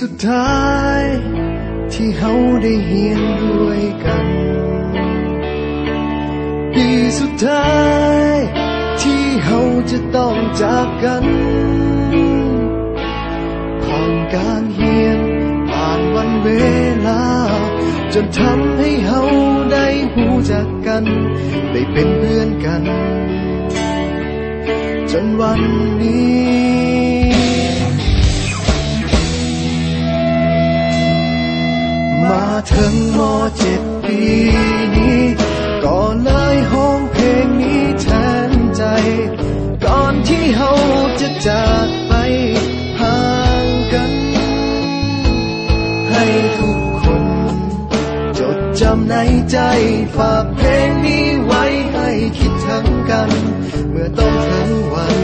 สุดท้ายที่เฮาได้เฮียนด้วยกันปีสุดท้ายที่เฮาจะต้องจากกันผ่านการเฮียนผ่านวันเวลาจนทำให้เฮาได้รู้จักกันได้เป็นเพื่อนกันจนวันนี้มาถึงม.7 ปีนี้ก็เลยห้องเพลงนี้แทนใจก่อนที่เฮาจะจากไปห่างกันให้ทุกคนจดจำในใจฝากเพลงนี้ไว้ให้คิดถึงกันเมื่อต้องถึงวัน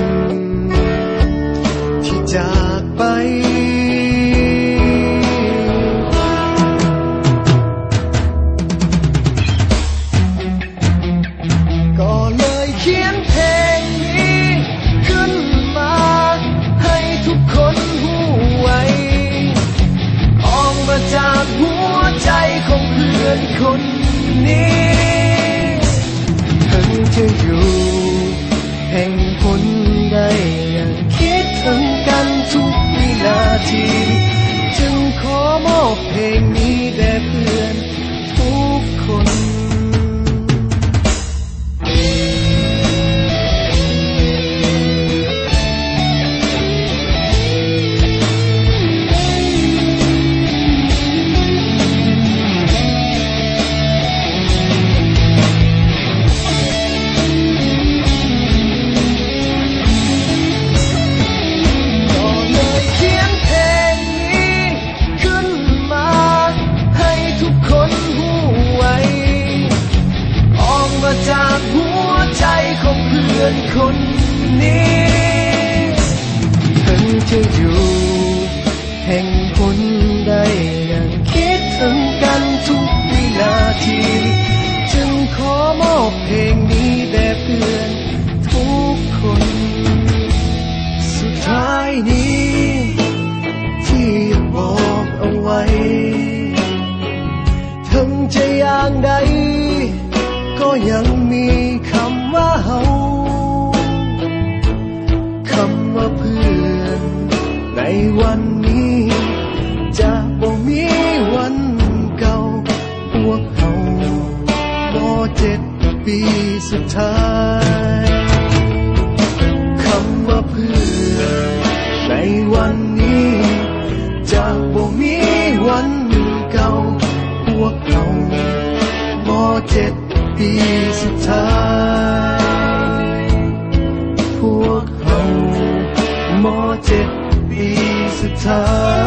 ที่จากไปก็เลยเขียนเพลงนี้ขึ้นมาให้ทุกคนรู้ไว้ออกมาจากหัวใจของเพื่อนคนนี้ถึงจะอยู่แห่งหนใดยังคิดถึงกันทุกวินาทีจึงขอมอบเพลงนี้แด่เพื่อนทุกคนจากหัวใจของเพื่อนคนนี้ถึงจะอยู่แห่งหนใดยังคิดถึงกันทุกวินาทีจึงขอมอบเพลงนี้แด่เพื่อนทุกคนสุดท้ายนี้ที่บอกเอาไว้ถึงจะอย่างใดก็ยังมีคำว่าเฮาคำว่าเพื่อนในวันนี้จะบ่มีวันเก่าพวกเฮาม.7 ปีสุดท้ายคำว่าเพื่อนในวันนี้จะบ่มีวันเก่าพวกเฮาม.7 ปีสุดท้ายพวกเฮาม.7 ปีสุดท้าย